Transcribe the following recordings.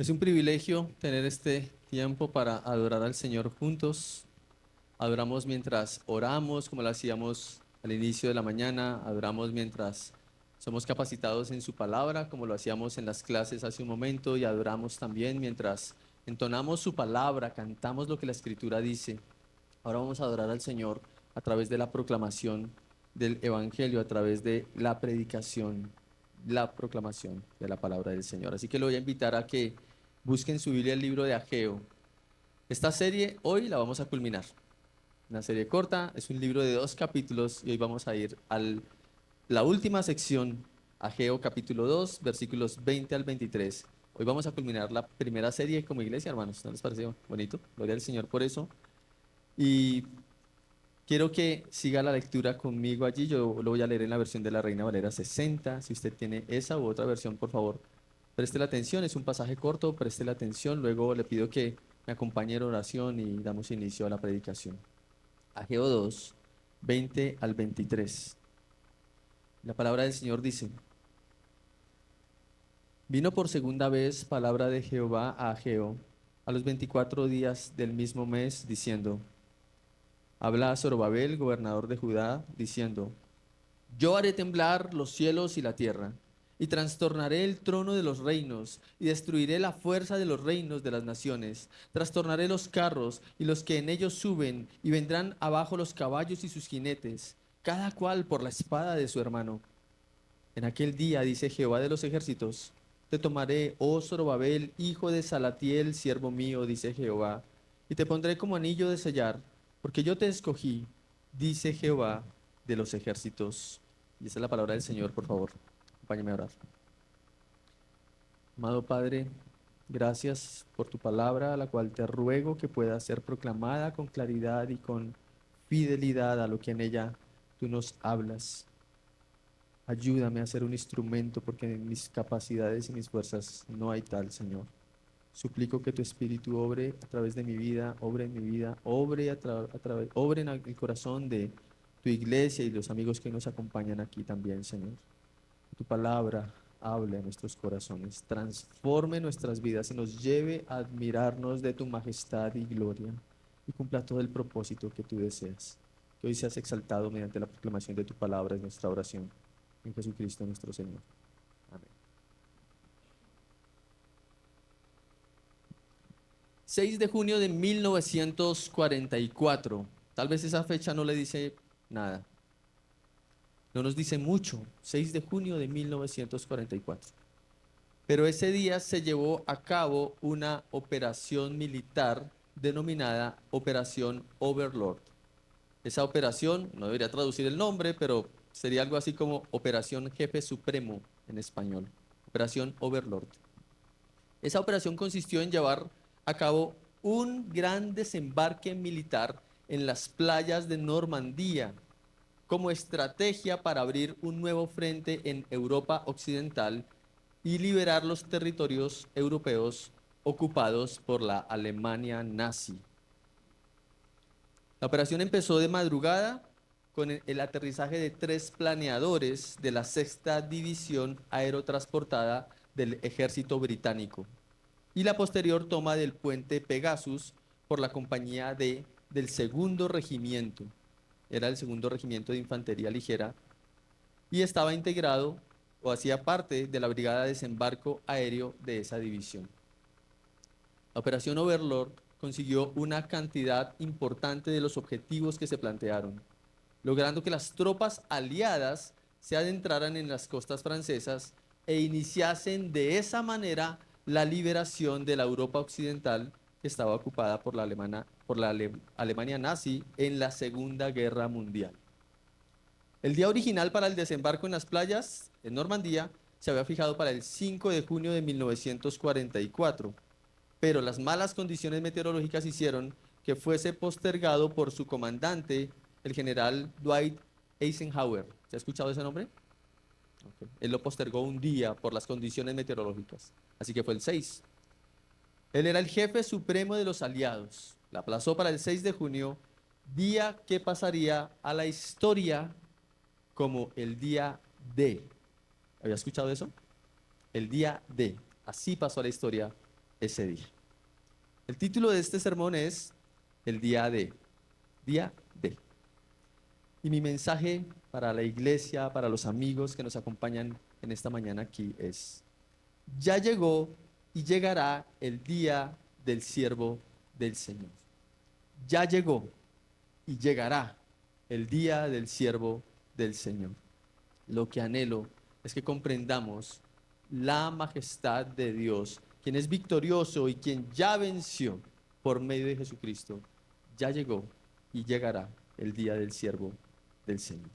Es un privilegio tener este tiempo para adorar al Señor juntos. Adoramos mientras oramos, como lo hacíamos al inicio de la mañana. Adoramos mientras somos capacitados en su palabra, como lo hacíamos en las clases hace un momento. Y adoramos también mientras entonamos su palabra, cantamos lo que la Escritura dice. Ahora vamos a adorar al Señor a través de la proclamación del Evangelio, a través de la predicación, la proclamación de la palabra del Señor. Así que lo voy a invitar a que busquen su Biblia el libro de Ageo. Esta serie hoy la vamos a culminar. Una serie corta, es un libro de 2 capítulos y hoy vamos a ir a la última sección, Ageo capítulo 2, versículos 20 al 23. Hoy vamos a culminar la primera serie como iglesia, hermanos. ¿No les parece bonito? Gloria al Señor por eso. Y quiero que siga la lectura conmigo allí. Yo lo voy a leer en la versión de la Reina Valera 60. Si usted tiene esa u otra versión, por favor, preste la atención. Es un pasaje corto, preste la atención. Luego le pido que me acompañe en oración y damos inicio a la predicación. Ageo 2, 20 al 23. La palabra del Señor dice: Vino por segunda vez palabra de Jehová a Ageo a los 24 días del mismo mes, diciendo: Habla a Zorobabel, gobernador de Judá, diciendo: Yo haré temblar los cielos y la tierra, y trastornaré el trono de los reinos, y destruiré la fuerza de los reinos de las naciones. Trastornaré los carros y los que en ellos suben, y vendrán abajo los caballos y sus jinetes, cada cual por la espada de su hermano. En aquel día, dice Jehová de los ejércitos, te tomaré, oh Zorobabel, hijo de Salatiel, siervo mío, dice Jehová, y te pondré como anillo de sellar, porque yo te escogí, dice Jehová de los ejércitos. Y esa es la palabra del Señor, por favor. Acompáñame a orar. Amado Padre, gracias por tu palabra, la cual te ruego que pueda ser proclamada con claridad y con fidelidad a lo que en ella tú nos hablas. Ayúdame a ser un instrumento, porque en mis capacidades y mis fuerzas no hay tal, Señor. Suplico que tu Espíritu obre a través de mi vida, obre en mi vida, obre en el corazón de tu iglesia y los amigos que nos acompañan aquí también, Señor. Que tu palabra hable a nuestros corazones, transforme nuestras vidas y nos lleve a admirarnos de tu majestad y gloria y cumpla todo el propósito que tú deseas. Que hoy seas exaltado mediante la proclamación de tu palabra, es nuestra oración. En Jesucristo nuestro Señor. Amén. 6 de junio de 1944. Tal vez esa fecha no le dice nada. No nos dice mucho. 6 de junio de 1944. Pero ese día se llevó a cabo una operación militar denominada Operación Overlord. Esa operación, no debería traducir el nombre, pero sería algo así como Operación Jefe Supremo en español. Operación Overlord. Esa operación consistió en llevar a cabo un gran desembarque militar en las playas de Normandía como estrategia para abrir un nuevo frente en Europa Occidental y liberar los territorios europeos ocupados por la Alemania nazi. La operación empezó de madrugada con el aterrizaje de 3 planeadores de la Sexta División Aerotransportada del Ejército Británico y la posterior toma del puente Pegasus por la compañía del Segundo Regimiento. Era el Segundo Regimiento de Infantería Ligera y estaba integrado o hacía parte de la Brigada de Desembarco Aéreo de esa división. La Operación Overlord consiguió una cantidad importante de los objetivos que se plantearon, logrando que las tropas aliadas se adentraran en las costas francesas e iniciasen de esa manera la liberación de la Europa occidental que estaba ocupada por la Alemania nazi en la Segunda Guerra Mundial. El día original para el desembarco en las playas en Normandía se había fijado para el 5 de junio de 1944, pero las malas condiciones meteorológicas hicieron que fuese postergado por su comandante, el general Dwight Eisenhower. ¿Se ha escuchado ese nombre? Okay. Él lo postergó un día por las condiciones meteorológicas, así que fue el 6. Él era el jefe supremo de los aliados. La aplazó para el 6 de junio, día que pasaría a la historia como el día D. ¿Había escuchado eso? El día D. Así pasó a la historia ese día. El título de este sermón es El día de, día de. Y mi mensaje para la iglesia, para los amigos que nos acompañan en esta mañana aquí es: ya llegó y llegará el día del siervo del Señor. Ya llegó y llegará el día del siervo del Señor. Lo que anhelo es que comprendamos la majestad de Dios, quien es victorioso y quien ya venció por medio de Jesucristo. Ya llegó y llegará el día del siervo del Señor.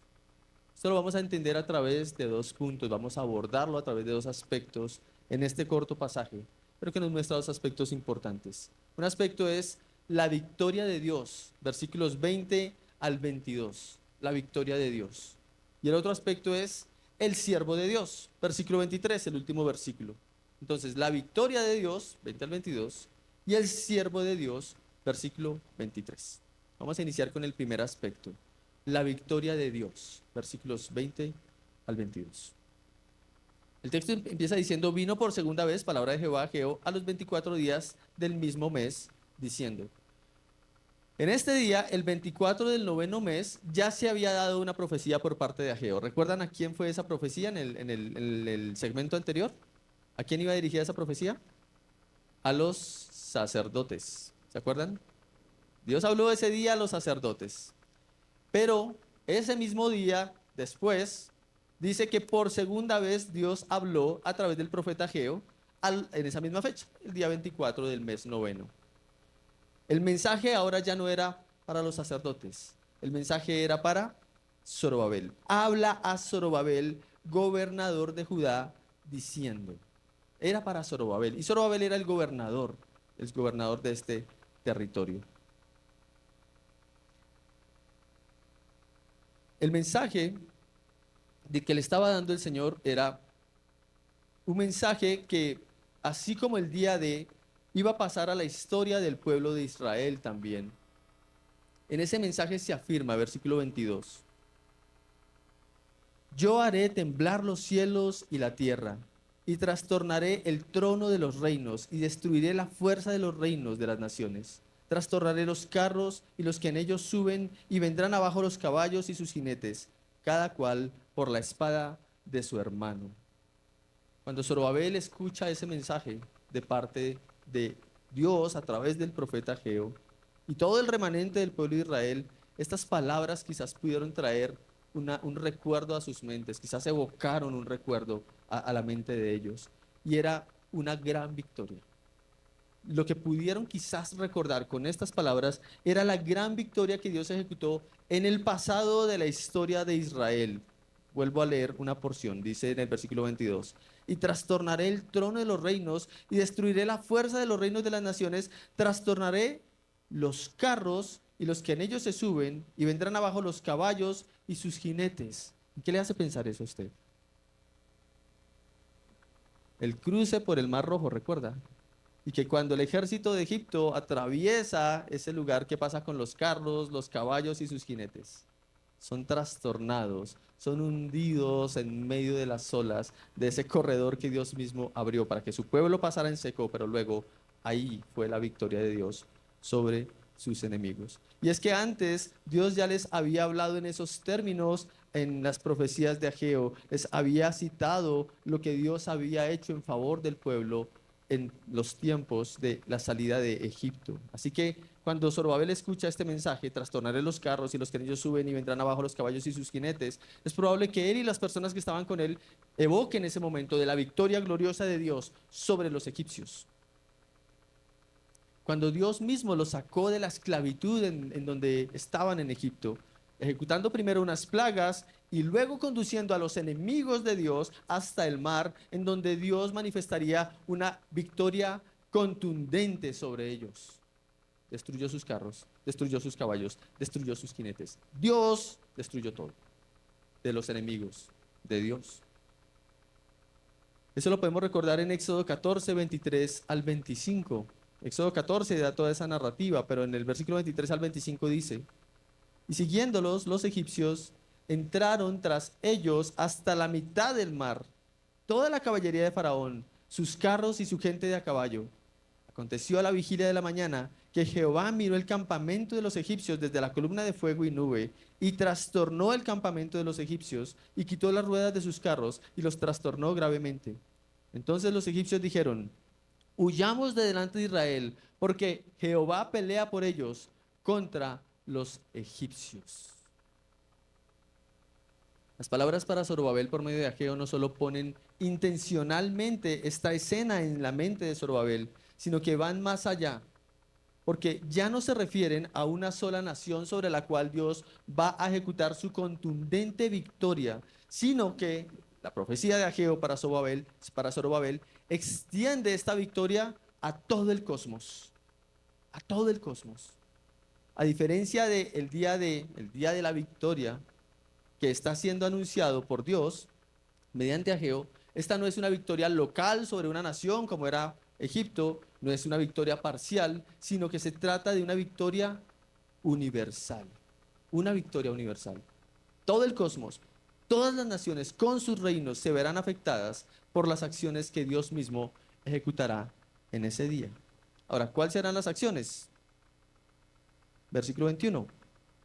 Esto lo vamos a entender a través de dos puntos, vamos a abordarlo a través de dos aspectos en este corto pasaje, pero que nos muestra dos aspectos importantes. Un aspecto es la victoria de Dios, versículos 20 al 22, la victoria de Dios. Y el otro aspecto es el siervo de Dios, versículo 23, el último versículo. Entonces, la victoria de Dios, 20 al 22, y el siervo de Dios, versículo 23. Vamos a iniciar con el primer aspecto, la victoria de Dios, versículos 20 al 22. El texto empieza diciendo: vino por segunda vez palabra de Jehová a Ageo a los 24 días del mismo mes, diciendo: en este día, el 24 del noveno mes, ya se había dado una profecía por parte de Ageo. ¿Recuerdan a quién fue esa profecía en el segmento anterior? ¿A quién iba dirigida esa profecía? A los sacerdotes. ¿Se acuerdan? Dios habló ese día a los sacerdotes. Pero ese mismo día, después, dice que por segunda vez Dios habló a través del profeta Ageo en esa misma fecha, el día 24 del mes noveno. El mensaje ahora ya no era para los sacerdotes, el mensaje era para Zorobabel. Habla a Zorobabel, gobernador de Judá, diciendo, era para Zorobabel, y Zorobabel era el gobernador de este territorio. El mensaje de que le estaba dando el Señor era un mensaje que, así como el día de, iba a pasar a la historia del pueblo de Israel también. En ese mensaje se afirma, versículo 22, yo haré temblar los cielos y la tierra, y trastornaré el trono de los reinos, y destruiré la fuerza de los reinos de las naciones. Trastornaré los carros y los que en ellos suben, y vendrán abajo los caballos y sus jinetes, cada cual por la espada de su hermano. Cuando Zorobabel escucha ese mensaje de parte de Dios a través del profeta Ageo y todo el remanente del pueblo de Israel, estas palabras quizás pudieron traer un recuerdo a sus mentes, quizás evocaron un recuerdo a la mente de ellos, y era una gran victoria. Lo que pudieron quizás recordar con estas palabras era la gran victoria que Dios ejecutó en el pasado de la historia de Israel. Vuelvo a leer una porción, dice en el versículo 22, y trastornaré el trono de los reinos y destruiré la fuerza de los reinos de las naciones, trastornaré los carros y los que en ellos se suben, y vendrán abajo los caballos y sus jinetes. ¿Qué le hace pensar eso a usted? El cruce por el Mar Rojo, ¿recuerda? Y que cuando el ejército de Egipto atraviesa ese lugar, ¿qué pasa con los carros, los caballos y sus jinetes? Son trastornados, son hundidos en medio de las olas de ese corredor que Dios mismo abrió para que su pueblo pasara en seco, pero luego ahí fue la victoria de Dios sobre sus enemigos. Y es que antes Dios ya les había hablado en esos términos en las profecías de Ageo, les había citado lo que Dios había hecho en favor del pueblo en los tiempos de la salida de Egipto. Así que cuando Zorobabel escucha este mensaje, trastornaré los carros y los que en ellos suben y vendrán abajo los caballos y sus jinetes, es probable que él y las personas que estaban con él evoquen ese momento de la victoria gloriosa de Dios sobre los egipcios. Cuando Dios mismo los sacó de la esclavitud en donde estaban en Egipto, ejecutando primero unas plagas y luego conduciendo a los enemigos de Dios hasta el mar, en donde Dios manifestaría una victoria contundente sobre ellos. Destruyó sus carros, destruyó sus caballos, destruyó sus jinetes. Dios destruyó todo de los enemigos de Dios. Eso lo podemos recordar en Éxodo 14, 23 al 25. Éxodo 14 da toda esa narrativa, pero en el versículo 23 al 25 dice: y siguiéndolos, los egipcios entraron tras ellos hasta la mitad del mar, toda la caballería de Faraón, sus carros y su gente de a caballo. Aconteció a la vigilia de la mañana que Jehová miró el campamento de los egipcios desde la columna de fuego y nube y trastornó el campamento de los egipcios y quitó las ruedas de sus carros y los trastornó gravemente. Entonces los egipcios dijeron: huyamos de delante de Israel, porque Jehová pelea por ellos contra los egipcios. Las palabras para Zorobabel por medio de Ageo no solo ponen intencionalmente esta escena en la mente de Zorobabel, sino que van más allá, porque ya no se refieren a una sola nación sobre la cual Dios va a ejecutar su contundente victoria, sino que la profecía de Ageo para Zorobabel extiende esta victoria a todo el cosmos, a todo el cosmos. A diferencia del día de la victoria que está siendo anunciado por Dios mediante Ageo, esta no es una victoria local sobre una nación como era Egipto, no es una victoria parcial, sino que se trata de una victoria universal. Una victoria universal. Todo el cosmos, todas las naciones con sus reinos se verán afectadas por las acciones que Dios mismo ejecutará en ese día. Ahora, ¿cuáles serán las acciones? Versículo 21.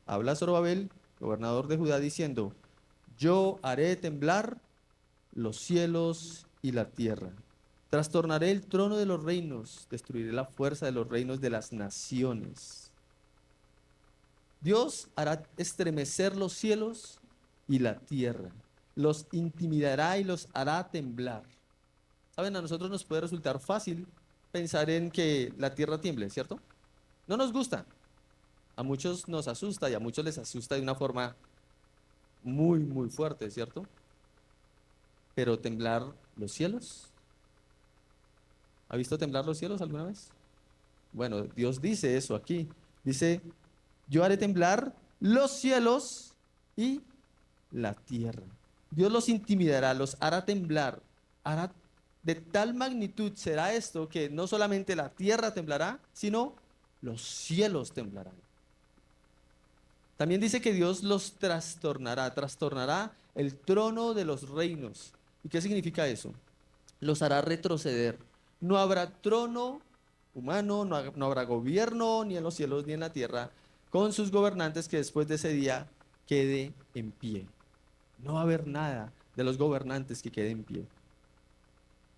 Habla Zorobabel, gobernador de Judá, diciendo: yo haré temblar los cielos y la tierra. Trastornaré el trono de los reinos, destruiré la fuerza de los reinos de las naciones. Dios hará estremecer los cielos y la tierra, los intimidará y los hará temblar. Saben, a nosotros nos puede resultar fácil pensar en que la tierra tiemble, ¿cierto? No nos gusta. A muchos nos asusta y a muchos les asusta de una forma muy, muy fuerte, ¿cierto? Pero temblar los cielos. ¿Ha visto temblar los cielos alguna vez? Bueno, Dios dice eso aquí. Dice: yo haré temblar los cielos y la tierra. Dios los intimidará, los hará temblar. Hará de tal magnitud será esto que no solamente la tierra temblará, sino los cielos temblarán. También dice que Dios los trastornará el trono de los reinos. ¿Y qué significa eso? Los hará retroceder. No habrá trono humano, no habrá gobierno ni en los cielos ni en la tierra con sus gobernantes que después de ese día quede en pie. No va a haber nada de los gobernantes que quede en pie.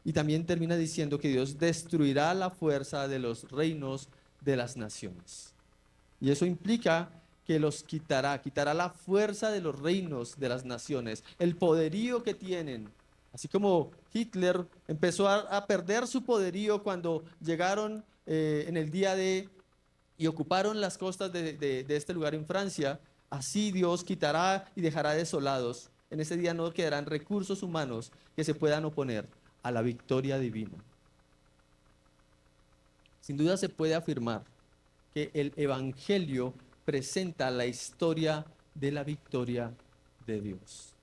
Y también termina diciendo que Dios destruirá la fuerza de los reinos de las naciones. Y eso implica que los quitará la fuerza de los reinos de las naciones, el poderío que tienen. Así como Hitler empezó a perder su poderío cuando llegaron en el día y ocuparon las costas de este lugar en Francia, así Dios quitará y dejará desolados. En ese día no quedarán recursos humanos que se puedan oponer a la victoria divina. Sin duda se puede afirmar que el Evangelio presenta la historia de la victoria de Dios.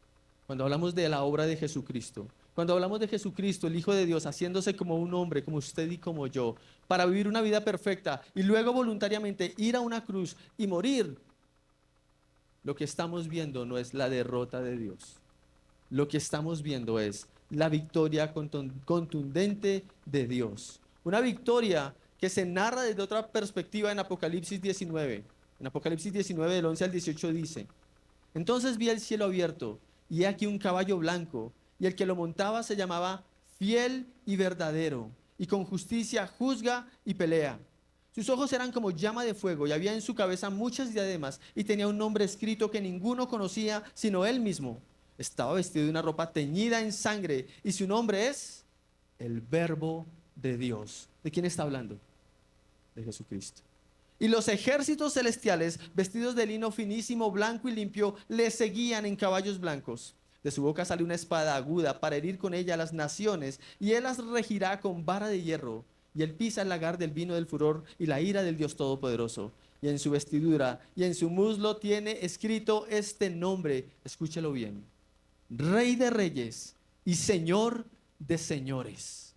Cuando hablamos de la obra de Jesucristo, cuando hablamos de Jesucristo, el Hijo de Dios, haciéndose como un hombre, como usted y como yo, para vivir una vida perfecta y luego voluntariamente ir a una cruz y morir, lo que estamos viendo no es la derrota de Dios. Lo que estamos viendo es la victoria contundente de Dios. Una victoria que se narra desde otra perspectiva en Apocalipsis 19. En Apocalipsis 19, del 11 al 18 dice: entonces vi el cielo abierto, y he aquí un caballo blanco, y el que lo montaba se llamaba Fiel y Verdadero, y con justicia juzga y pelea. Sus ojos eran como llama de fuego, y había en su cabeza muchas diademas, y tenía un nombre escrito que ninguno conocía sino él mismo. Estaba vestido de una ropa teñida en sangre, y su nombre es el Verbo de Dios. ¿De quién está hablando? De Jesucristo. Y los ejércitos celestiales, vestidos de lino finísimo, blanco y limpio, le seguían en caballos blancos. De su boca sale una espada aguda para herir con ella a las naciones, y él las regirá con vara de hierro. Y él pisa el lagar del vino del furor y la ira del Dios Todopoderoso. Y en su vestidura y en su muslo tiene escrito este nombre, escúchelo bien: Rey de Reyes y Señor de Señores.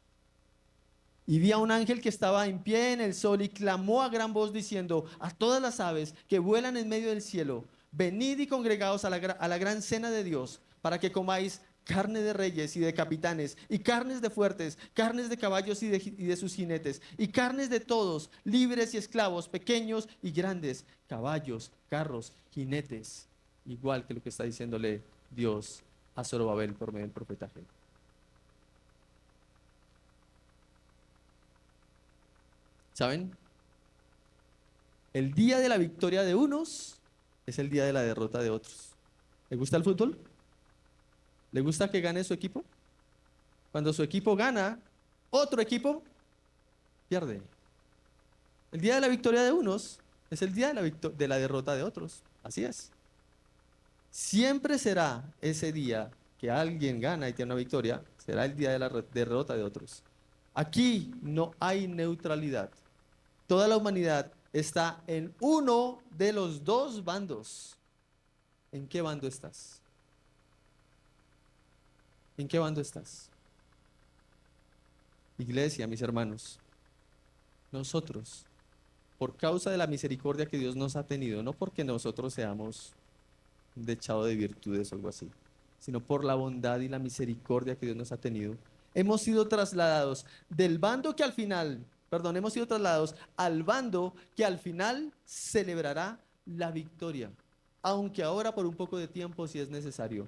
Y vi a un ángel que estaba en pie en el sol y clamó a gran voz diciendo a todas las aves que vuelan en medio del cielo: venid y congregaos a la gran cena de Dios, para que comáis carne de reyes y de capitanes, y carnes de fuertes, carnes de caballos y de sus jinetes, y carnes de todos, libres y esclavos, pequeños y grandes, caballos, carros, jinetes, igual que lo que está diciéndole Dios a Zorobabel por medio del profeta Ageo. ¿Saben? El día de la victoria de unos es el día de la derrota de otros. ¿Le gusta el fútbol? ¿Le gusta que gane su equipo? Cuando su equipo gana, otro equipo pierde. El día de la victoria de unos es el día de la derrota de otros. Así es. Siempre será ese día que alguien gana y tiene una victoria, será el día de la derrota de otros. Aquí no hay neutralidad. Toda la humanidad está en uno de los dos bandos. ¿En qué bando estás? ¿En qué bando estás? Iglesia, mis hermanos, nosotros, por causa de la misericordia que Dios nos ha tenido, no porque nosotros seamos dechado de virtudes o algo así, sino por la bondad y la misericordia que Dios nos ha tenido, hemos sido trasladados del bando que al final, perdón, hemos sido trasladados al bando que al final celebrará la victoria, aunque ahora por un poco de tiempo, si es necesario,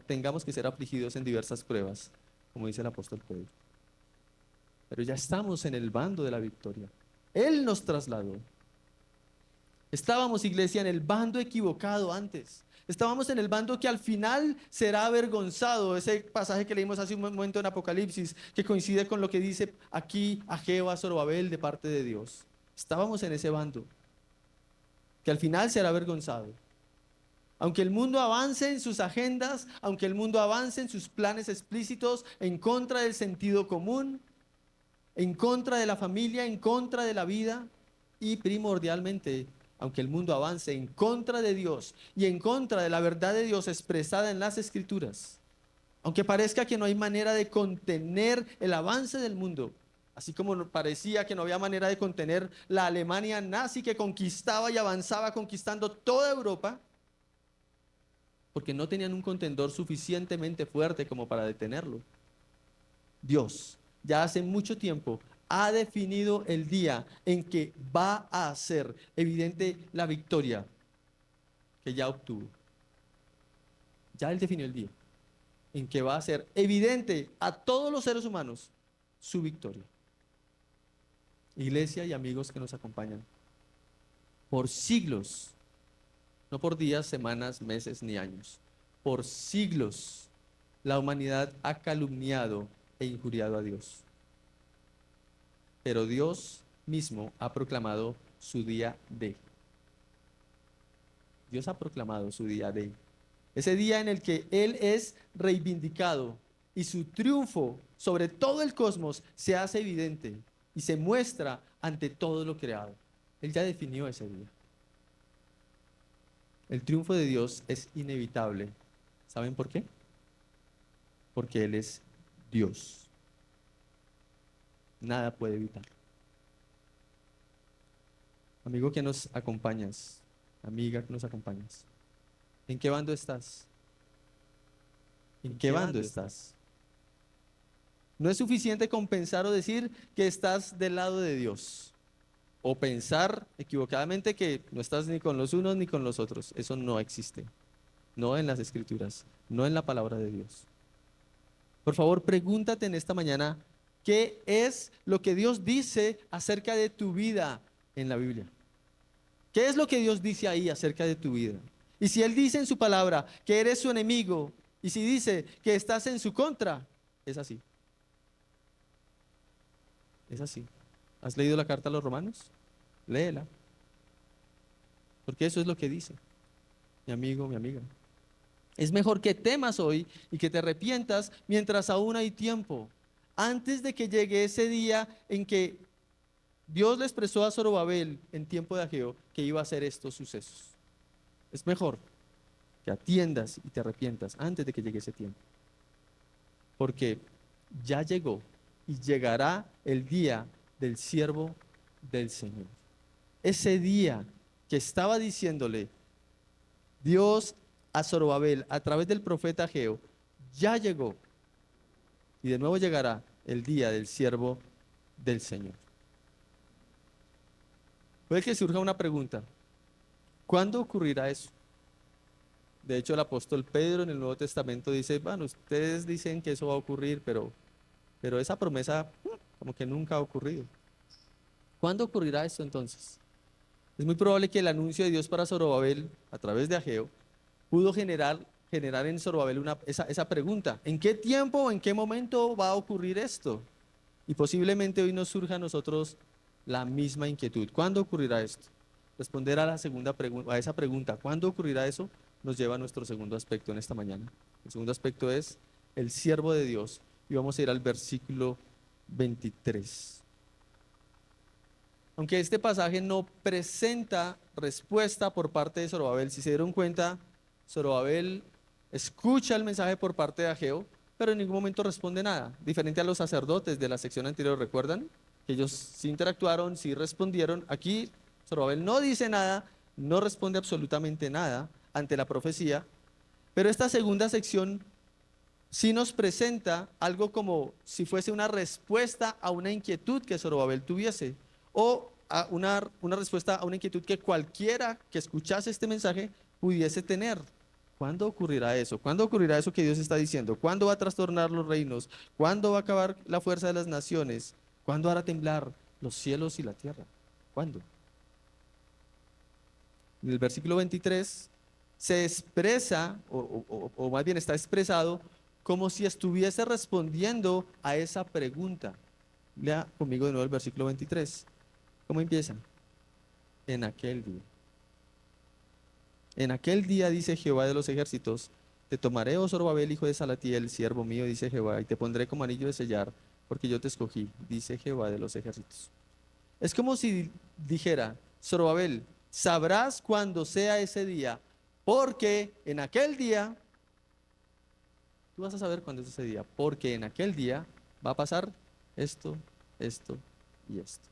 tengamos que ser afligidos en diversas pruebas, como dice el apóstol Pedro. Pero ya estamos en el bando de la victoria. Él nos trasladó. Estábamos, iglesia, en el bando equivocado antes. Estábamos en el bando que al final será avergonzado. Ese pasaje que leímos hace un momento en Apocalipsis, que coincide con lo que dice aquí Ageo a Zorobabel de parte de Dios. Estábamos en ese bando, que al final será avergonzado. Aunque el mundo avance en sus agendas, aunque el mundo avance en sus planes explícitos en contra del sentido común, en contra de la familia, en contra de la vida y primordialmente, aunque el mundo avance en contra de Dios y en contra de la verdad de Dios expresada en las Escrituras, aunque parezca que no hay manera de contener el avance del mundo, así como parecía que no había manera de contener la Alemania nazi que conquistaba y avanzaba conquistando toda Europa, porque no tenían un contendor suficientemente fuerte como para detenerlo. Dios ya hace mucho tiempo ha definido el día en que va a ser evidente la victoria que ya obtuvo. Ya Él definió el día en que va a ser evidente a todos los seres humanos su victoria. Iglesia y amigos que nos acompañan, por siglos, no por días, semanas, meses ni años, por siglos la humanidad ha calumniado e injuriado a Dios. Pero Dios mismo ha proclamado su día D. Dios ha proclamado su día D. Ese día en el que Él es reivindicado y su triunfo sobre todo el cosmos se hace evidente y se muestra ante todo lo creado. Él ya definió ese día. El triunfo de Dios es inevitable. ¿Saben por qué? Porque Él es Dios. Nada puede evitarlo. Amigo que nos acompañas, amiga que nos acompañas, ¿en qué bando estás? ¿En qué bando estás? No es suficiente con pensar o decir que estás del lado de Dios, o pensar equivocadamente que no estás ni con los unos ni con los otros. Eso no existe, no en las Escrituras, no en la palabra de Dios. Por favor, pregúntate en esta mañana, ¿qué es lo que Dios dice acerca de tu vida en la Biblia? ¿Qué es lo que Dios dice ahí acerca de tu vida? Y si Él dice en su palabra que eres su enemigo, y si dice que estás en su contra, es así. Es así. ¿Has leído la carta a los Romanos? Léela. Porque eso es lo que dice, mi amigo, mi amiga. Es mejor que temas hoy y que te arrepientas mientras aún hay tiempo, antes de que llegue ese día en que Dios le expresó a Zorobabel en tiempo de Ageo que iba a hacer estos sucesos. Es mejor que atiendas y te arrepientas antes de que llegue ese tiempo. Porque ya llegó y llegará el día del siervo del Señor. Ese día que estaba diciéndole Dios a Zorobabel a través del profeta Ageo, ya llegó y de nuevo llegará el día del siervo del Señor. Puede que surja una pregunta: ¿cuándo ocurrirá eso? De hecho, el apóstol Pedro en el Nuevo Testamento dice, bueno, ustedes dicen que eso va a ocurrir, pero esa promesa como que nunca ha ocurrido. ¿Cuándo ocurrirá eso entonces? Es muy probable que el anuncio de Dios para Zorobabel, a través de Ageo, pudo generar en Zorobabel esa pregunta: ¿en qué tiempo o en qué momento va a ocurrir esto? Y posiblemente hoy nos surja a nosotros la misma inquietud: ¿cuándo ocurrirá esto? Responder a la segunda pregunta, a esa pregunta, ¿cuándo ocurrirá eso?, nos lleva a nuestro segundo aspecto en esta mañana. El segundo aspecto es el siervo de Dios, y vamos a ir al versículo 23. Aunque este pasaje no presenta respuesta por parte de Zorobabel, si se dieron cuenta, Zorobabel escucha el mensaje por parte de Ageo, pero en ningún momento responde nada, diferente a los sacerdotes de la sección anterior. ¿Recuerdan? Que ellos sí interactuaron, sí respondieron. Aquí Zorobabel no dice nada, no responde absolutamente nada ante la profecía, pero esta segunda sección sí nos presenta algo como si fuese una respuesta a una inquietud que Zorobabel tuviese, o a una respuesta a una inquietud que cualquiera que escuchase este mensaje pudiese tener. ¿Cuándo ocurrirá eso? ¿Cuándo ocurrirá eso que Dios está diciendo? ¿Cuándo va a trastornar los reinos? ¿Cuándo va a acabar la fuerza de las naciones? ¿Cuándo hará temblar los cielos y la tierra? ¿Cuándo? En el versículo 23 se expresa, o más bien está expresado, como si estuviese respondiendo a esa pregunta. Lea conmigo de nuevo el versículo 23. ¿Cómo empieza? En aquel día. En aquel día, dice Jehová de los ejércitos, te tomaré, oh Zorobabel, hijo de Salatiel, siervo mío, dice Jehová, y te pondré como anillo de sellar, porque yo te escogí, dice Jehová de los ejércitos. Es como si dijera: Zorobabel, sabrás cuándo sea ese día, porque en aquel día, tú vas a saber cuándo es ese día, porque en aquel día va a pasar esto, esto y esto.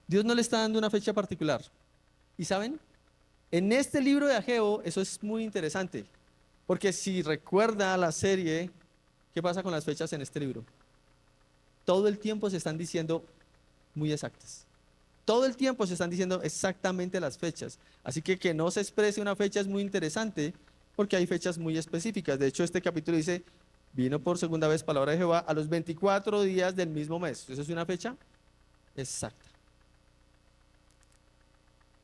Dios no le está dando una fecha particular. ¿Y saben? En este libro de Ageo, eso es muy interesante, porque si recuerda la serie, ¿qué pasa con las fechas en este libro? Todo el tiempo se están diciendo muy exactas. Todo el tiempo se están diciendo exactamente las fechas. Así que no se exprese una fecha es muy interesante, porque hay fechas muy específicas. De hecho, este capítulo dice: vino por segunda vez palabra de Jehová a los 24 días del mismo mes. Esa es una fecha exacta.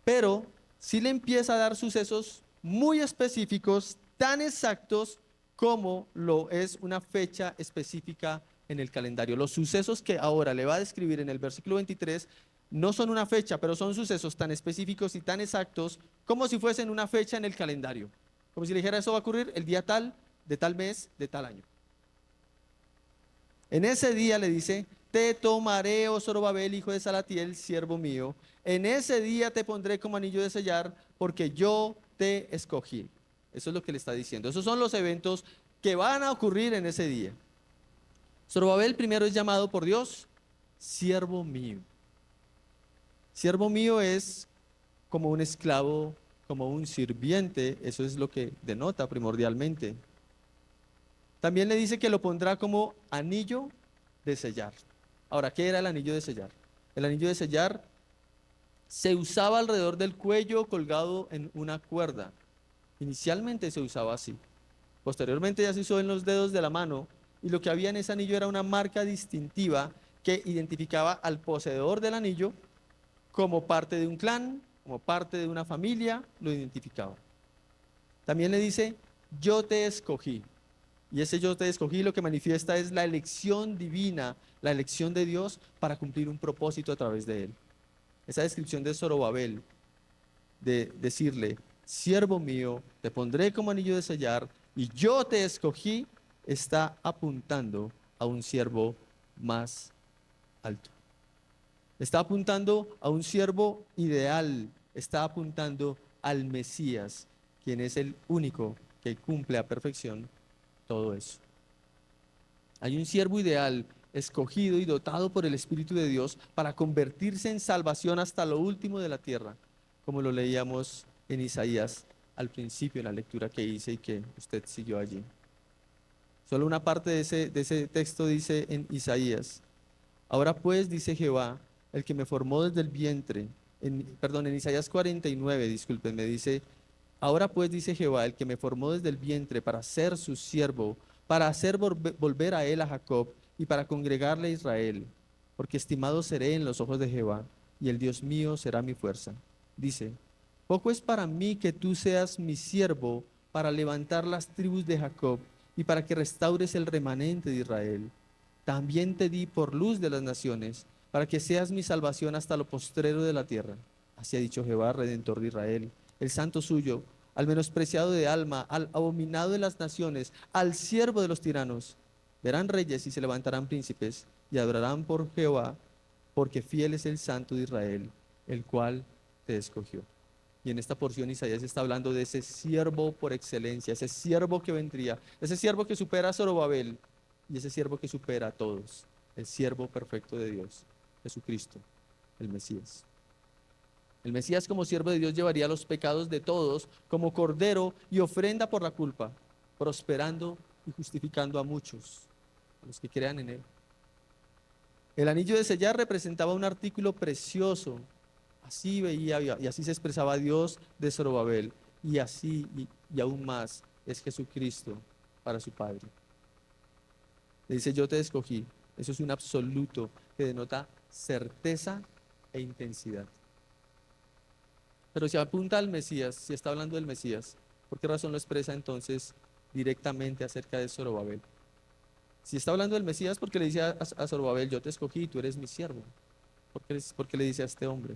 Pero sí le empieza a dar sucesos muy específicos, tan exactos como lo es una fecha específica en el calendario. Los sucesos que ahora le va a describir en el versículo 23 no son una fecha, pero son sucesos tan específicos y tan exactos como si fuesen una fecha en el calendario. Como si le dijera: eso va a ocurrir el día tal, de tal mes, de tal año. En ese día le dice: te tomaré, oh Zorobabel, hijo de Salatiel, siervo mío. En ese día te pondré como anillo de sellar, porque yo te escogí. Eso es lo que le está diciendo. Esos son los eventos que van a ocurrir en ese día. Zorobabel primero es llamado por Dios siervo mío. Siervo mío es como un esclavo, como un sirviente. Eso es lo que denota primordialmente. También le dice que lo pondrá como anillo de sellar. Ahora, ¿qué era el anillo de sellar? El anillo de sellar se usaba alrededor del cuello, colgado en una cuerda. Inicialmente se usaba así. Posteriormente ya se usó en los dedos de la mano, y lo que había en ese anillo era una marca distintiva que identificaba al poseedor del anillo como parte de un clan, como parte de una familia, lo identificaba. También le dice: yo te escogí. Y ese yo te escogí lo que manifiesta es la elección divina, la elección de Dios para cumplir un propósito a través de él. Esa descripción de Zorobabel, de decirle: siervo mío, te pondré como anillo de sellar y yo te escogí, está apuntando a un siervo más alto. Está apuntando a un siervo ideal, está apuntando al Mesías, quien es el único que cumple a perfección todo eso. Hay un siervo ideal, escogido y dotado por el Espíritu de Dios para convertirse en salvación hasta lo último de la tierra, como lo leíamos en Isaías al principio en la lectura que hice y que usted siguió allí. Solo una parte de ese texto dice en Isaías: ahora pues, dice Jehová, el que me formó desde el vientre, en Isaías 49, disculpen, me dice: ahora pues, dice Jehová, el que me formó desde el vientre para ser su siervo, para hacer volver a él a Jacob y para congregarle a Israel, porque estimado seré en los ojos de Jehová, y el Dios mío será mi fuerza. Dice: poco es para mí que tú seas mi siervo para levantar las tribus de Jacob y para que restaures el remanente de Israel. También te di por luz de las naciones, para que seas mi salvación hasta lo postrero de la tierra. Así ha dicho Jehová, Redentor de Israel, el santo suyo, al menospreciado de alma, al abominado de las naciones, al siervo de los tiranos. Verán reyes y se levantarán príncipes, y adorarán por Jehová, porque fiel es el santo de Israel, el cual te escogió. Y en esta porción Isaías está hablando de ese siervo por excelencia, ese siervo que vendría, ese siervo que supera a Zorobabel y ese siervo que supera a todos, el siervo perfecto de Dios, Jesucristo, el Mesías. El Mesías como siervo de Dios llevaría los pecados de todos como cordero y ofrenda por la culpa, prosperando y justificando a muchos, a los que crean en él. El anillo de sellar representaba un artículo precioso. Así veía y así se expresaba Dios de Zorobabel. Y así y aún más es Jesucristo para su Padre. Le dice: yo te escogí. Eso es un absoluto que denota certeza e intensidad. Pero si apunta al Mesías, si está hablando del Mesías, ¿por qué razón lo expresa entonces directamente acerca de Zorobabel? Si está hablando del Mesías, ¿por qué le dice a Zorobabel: yo te escogí, tú eres mi siervo? ¿Por qué le dice a este hombre?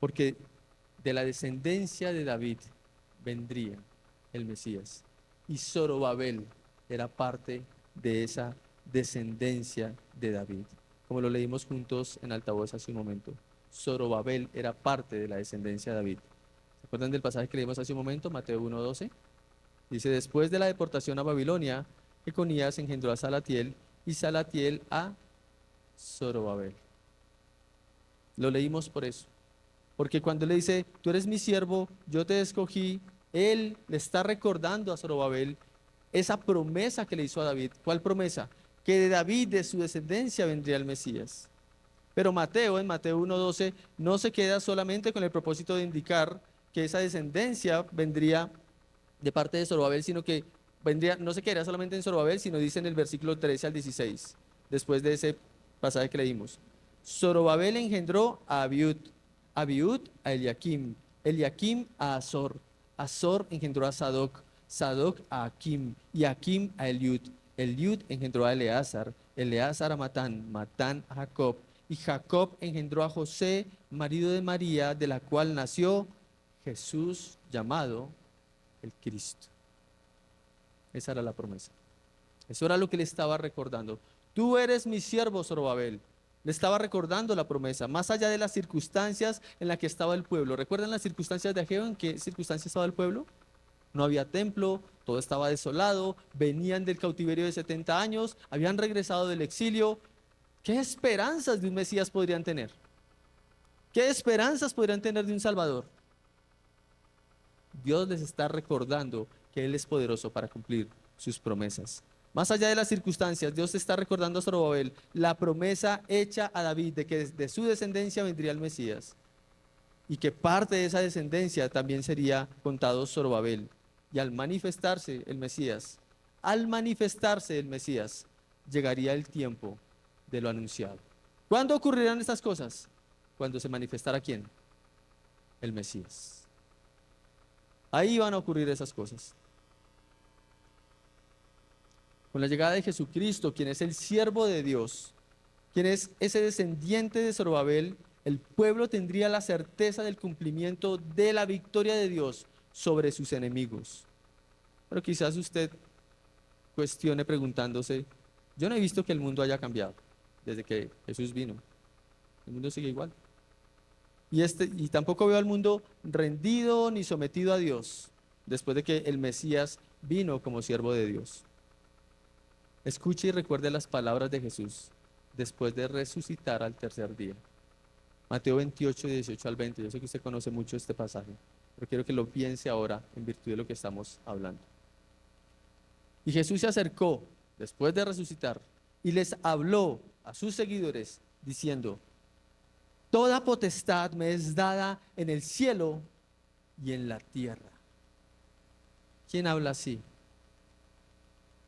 Porque de la descendencia de David vendría el Mesías. Y Zorobabel era parte de esa descendencia de David. Como lo leímos juntos en altavoz hace un momento. Zorobabel era parte de la descendencia de David. ¿Se acuerdan del pasaje que leímos hace un momento? Mateo 1:12. Dice: después de la deportación a Babilonia, Econías engendró a Salatiel y Salatiel a Zorobabel. Lo leímos por eso. Porque cuando él le dice: tú eres mi siervo, yo te escogí, él le está recordando a Zorobabel esa promesa que le hizo a David. ¿Cuál promesa? Que de David, de su descendencia, vendría el Mesías. Pero Mateo, en Mateo 1:12, no se queda solamente con el propósito de indicar que esa descendencia vendría de parte de Zorobabel, sino que vendría, no se quedaría solamente en Zorobabel, sino dice en el versículo 13 al 16, después de ese pasaje que leímos: Zorobabel engendró a Abiud, Abiud a Eliakim, Eliakim a Azor, Azor engendró a Sadoc, Sadoc a Akim, y Akim a Eliud, Eliud engendró a Eleazar, Eleazar a Matán, Matán a Jacob, y Jacob engendró a José, marido de María, de la cual nació Jesús, llamado el Cristo. Esa era la promesa. Eso era lo que le estaba recordando. Tú eres mi siervo, Zorobabel. Le estaba recordando la promesa, más allá de las circunstancias en las que estaba el pueblo. ¿Recuerdan las circunstancias de Ageo? ¿En qué circunstancias estaba el pueblo? No había templo, todo estaba desolado, venían del cautiverio de 70 años, habían regresado del exilio. ¿Qué esperanzas de un Mesías podrían tener? ¿Qué esperanzas podrían tener de un Salvador? Dios les está recordando que Él es poderoso para cumplir sus promesas. Más allá de las circunstancias, Dios está recordando a Zorobabel la promesa hecha a David de que de su descendencia vendría el Mesías y que parte de esa descendencia también sería contado Zorobabel. Y al manifestarse el Mesías, llegaría el tiempo de lo anunciado. ¿Cuándo ocurrirán estas cosas? Cuando se manifestara ¿quién? El Mesías. Ahí van a ocurrir esas cosas. Con la llegada de Jesucristo, quien es el siervo de Dios, quien es ese descendiente de Zorobabel, el pueblo tendría la certeza del cumplimiento de la victoria de Dios sobre sus enemigos. Pero quizás usted cuestione preguntándose: yo no he visto que el mundo haya cambiado desde que Jesús vino. El mundo sigue igual. Y tampoco veo al mundo rendido ni sometido a Dios después de que el Mesías vino como siervo de Dios. Escuche y recuerde las palabras de Jesús después de resucitar al tercer día. Mateo 28, 18 al 20. Yo sé que usted conoce mucho este pasaje, pero quiero que lo piense ahora en virtud de lo que estamos hablando. Y Jesús se acercó después de resucitar y les habló a sus seguidores diciendo: toda potestad me es dada en el cielo y en la tierra. ¿Quién habla así?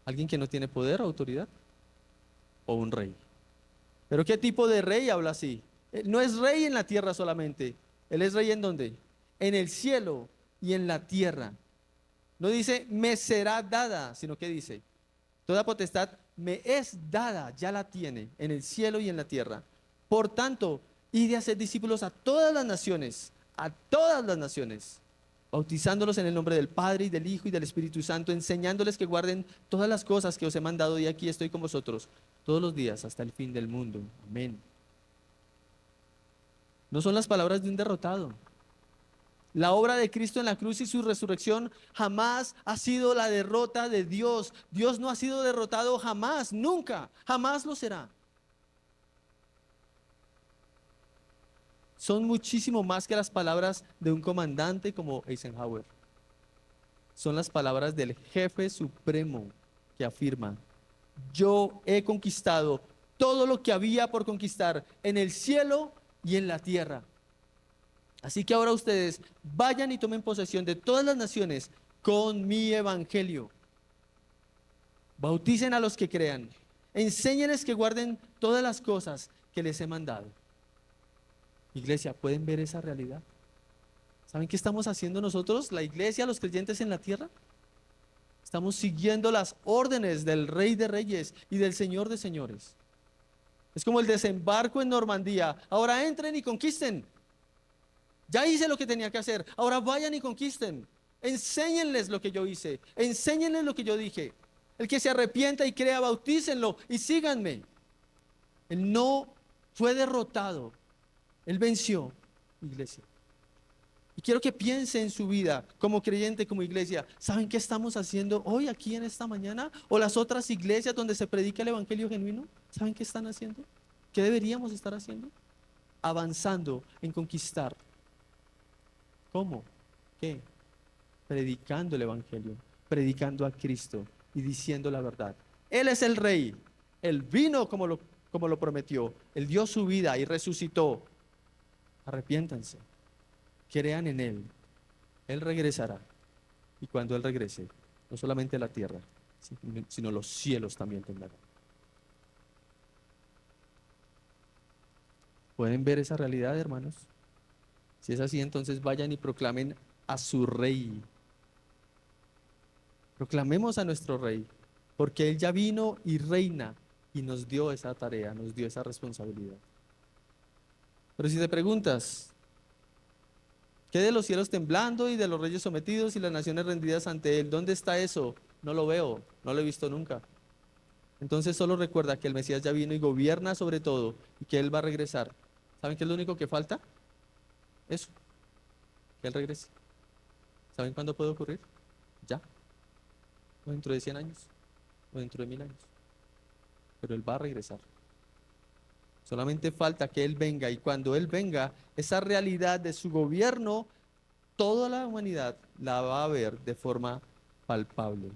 ¿Alguien que no tiene poder o autoridad? ¿O un rey? ¿Pero qué tipo de rey habla así? Él no es rey en la tierra solamente. Él es rey ¿en dónde? En el cielo y en la tierra. No dice me será dada, sino que dice toda potestad me es dada, ya la tiene en el cielo y en la tierra. Por tanto, id a hacer discípulos a todas las naciones, bautizándolos en el nombre del Padre y del Hijo y del Espíritu Santo, enseñándoles que guarden todas las cosas que os he mandado, y aquí estoy con vosotros todos los días hasta el fin del mundo. Amén. No son las palabras de un derrotado. La obra de Cristo en la cruz y su resurrección jamás ha sido la derrota de Dios. Dios no ha sido derrotado jamás, nunca, jamás lo será. Son muchísimo más que las palabras de un comandante como Eisenhower. Son las palabras del jefe supremo que afirma: yo he conquistado todo lo que había por conquistar en el cielo y en la tierra. Así que ahora ustedes vayan y tomen posesión de todas las naciones con mi evangelio. Bauticen a los que crean. Enséñenles que guarden todas las cosas que les he mandado. Iglesia, ¿pueden ver esa realidad? ¿Saben qué estamos haciendo nosotros, la iglesia, los creyentes en la tierra? Estamos siguiendo las órdenes del Rey de Reyes y del Señor de Señores. Es como el desembarco en Normandía. Ahora entren y conquisten. Ya hice lo que tenía que hacer. Ahora vayan y conquisten. Enséñenles lo que yo hice. Enséñenles lo que yo dije. El que se arrepienta y crea, bautícenlo y síganme. Él no fue derrotado. Él venció, iglesia. Y quiero que piense en su vida como creyente, como iglesia. ¿Saben qué estamos haciendo hoy aquí en esta mañana? ¿O las otras iglesias donde se predica el evangelio genuino? ¿Saben qué están haciendo? ¿Qué deberíamos estar haciendo? Avanzando en conquistar. ¿Cómo? ¿Qué? Predicando el evangelio, predicando a Cristo y diciendo la verdad. Él es el rey. Él vino como lo prometió. Él dio su vida y resucitó. Arrepiéntanse. Crean en Él. Él regresará. Y cuando Él regrese, no solamente la tierra, sino los cielos también tendrán. ¿Pueden ver esa realidad, hermanos? Si es así, entonces vayan y proclamen a su rey. Proclamemos a nuestro rey, porque Él ya vino y reina y nos dio esa tarea, nos dio esa responsabilidad. Pero si te preguntas, ¿qué de los cielos temblando y de los reyes sometidos y las naciones rendidas ante Él? ¿Dónde está eso? No lo veo, no lo he visto nunca. Entonces solo recuerda que el Mesías ya vino y gobierna sobre todo y que Él va a regresar. ¿Saben qué es lo único que falta? Eso, que Él regrese. ¿Saben cuándo puede ocurrir? Ya, o dentro de 100 años, o dentro de 1000 años. Pero Él va a regresar. Solamente falta que Él venga, y cuando Él venga, esa realidad de su gobierno, toda la humanidad la va a ver de forma palpable.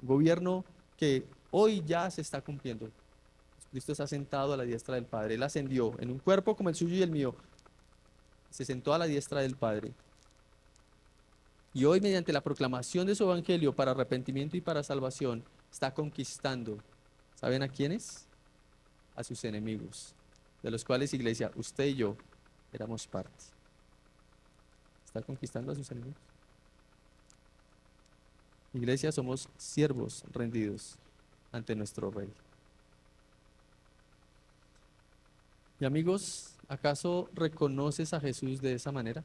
Un gobierno que hoy ya se está cumpliendo. Cristo está sentado a la diestra del Padre. Él ascendió en un cuerpo como el suyo y el mío. Se sentó a la diestra del Padre. Y hoy, mediante la proclamación de su evangelio para arrepentimiento y para salvación, está conquistando. ¿Saben a quiénes? A sus enemigos, de los cuales, iglesia, usted y yo éramos parte. Está conquistando a sus enemigos. Iglesia, somos siervos rendidos ante nuestro Rey. Y amigos, ¿acaso reconoces a Jesús de esa manera?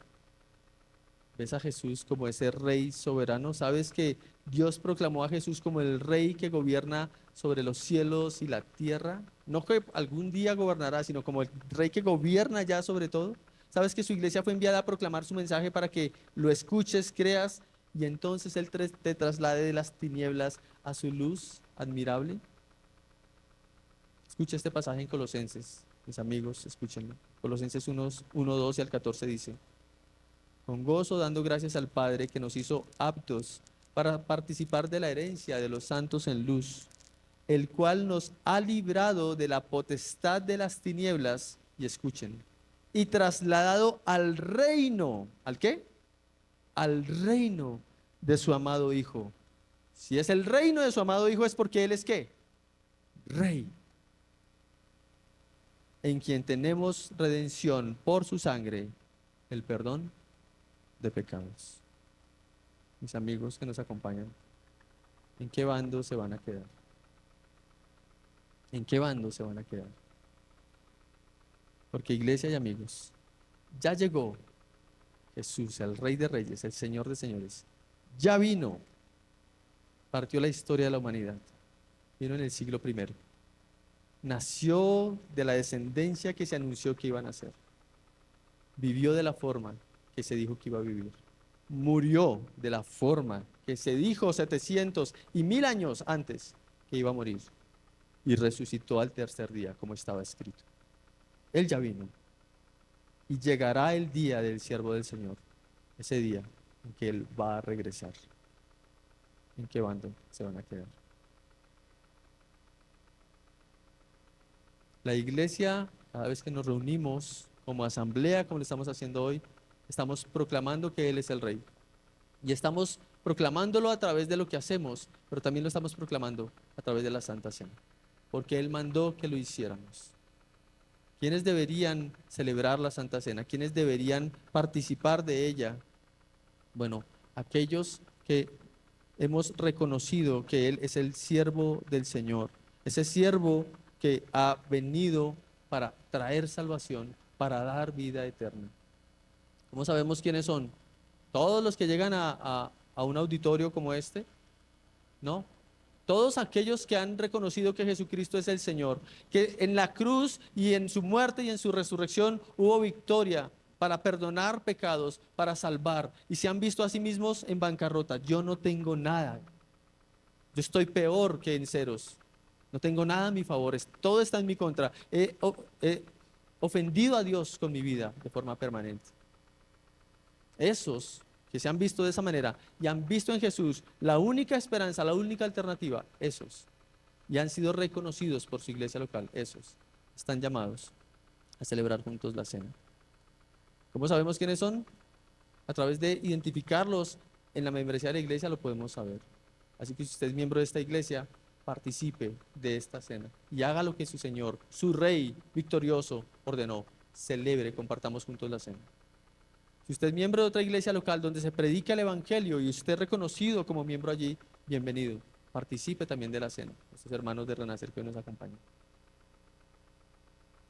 ¿Ves a Jesús como ese Rey soberano? ¿Sabes que Dios proclamó a Jesús como el Rey que gobierna sobre los cielos y la tierra? No que algún día gobernará, sino como el Rey que gobierna ya sobre todo. ¿Sabes que su iglesia fue enviada a proclamar su mensaje para que lo escuches, creas y entonces Él te traslade de las tinieblas a su luz admirable? Escucha este pasaje en Colosenses. mis amigos, escúchenlo. Colosenses 1, 12 al 14 dice: con gozo dando gracias al Padre que nos hizo aptos para participar de la herencia de los santos en luz, el cual nos ha librado de la potestad de las tinieblas, y escuchen, y trasladado al reino, ¿al qué? Al reino de su amado Hijo. Si es el reino de su amado Hijo es porque Él es ¿qué? Rey, en quien tenemos redención por su sangre, el perdón de pecados. Mis amigos que nos acompañan, ¿en qué bando se van a quedar? ¿En qué bando se van a quedar? Porque iglesia y amigos, ya llegó Jesús, el Rey de Reyes, el Señor de Señores. Ya vino, partió la historia de la humanidad. Vino en el siglo I. Nació de la descendencia que se anunció que iban a nacer. Vivió de la forma que se dijo que iba a vivir. Murió de la forma que se dijo 700 y 1000 años antes que iba a morir. Y resucitó al tercer día, como estaba escrito. Él ya vino. Y llegará el día del siervo del Señor, ese día en que Él va a regresar. ¿En qué bando se van a quedar? La iglesia, cada vez que nos reunimos como asamblea, como lo estamos haciendo hoy, estamos proclamando que Él es el Rey. Y estamos proclamándolo a través de lo que hacemos, pero también lo estamos proclamando a través de la Santa Cena, porque Él mandó que lo hiciéramos. ¿Quiénes deberían celebrar la Santa Cena? ¿Quiénes deberían participar de ella? Bueno, aquellos que hemos reconocido que Él es el siervo del Señor, ese siervo que ha venido para traer salvación, para dar vida eterna. ¿Cómo sabemos quiénes son? Todos los que llegan a un auditorio como este, ¿no? Todos aquellos que han reconocido que Jesucristo es el Señor, que en la cruz y en su muerte y en su resurrección hubo victoria para perdonar pecados, para salvar, y se han visto a sí mismos en bancarrota. Yo no tengo nada, yo estoy peor que en ceros, no tengo nada a mi favor, todo está en mi contra. He ofendido a Dios con mi vida de forma permanente. Esos que se han visto de esa manera y han visto en Jesús la única esperanza, la única alternativa, esos, y han sido reconocidos por su iglesia local, esos, están llamados a celebrar juntos la cena. ¿Cómo sabemos quiénes son? A través de identificarlos en la membresía de la iglesia lo podemos saber. Así que si usted es miembro de esta iglesia, participe de esta cena y haga lo que su Señor, su Rey victorioso, ordenó. Celebre, compartamos juntos la cena. Si usted es miembro de otra iglesia local donde se predica el Evangelio y usted es reconocido como miembro allí, bienvenido. Participe también de la cena. Estos hermanos de Renacer que hoy nos acompañan.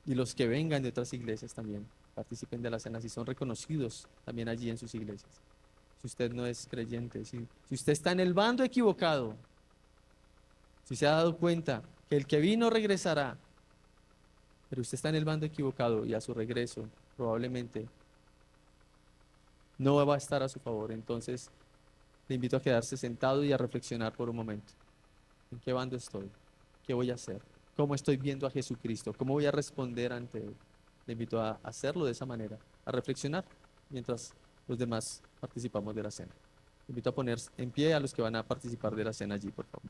Y los que vengan de otras iglesias también participen de la cena si son reconocidos también allí en sus iglesias. Si usted no es creyente, si usted está en el bando equivocado, si se ha dado cuenta que el que vino regresará, pero usted está en el bando equivocado y a su regreso probablemente no va a estar a su favor, entonces le invito a quedarse sentado y a reflexionar por un momento. ¿En qué bando estoy? ¿Qué voy a hacer? ¿Cómo estoy viendo a Jesucristo? ¿Cómo voy a responder ante Él? Le invito a hacerlo de esa manera, a reflexionar, mientras los demás participamos de la cena. Le invito a poner en pie a los que van a participar de la cena allí, por favor.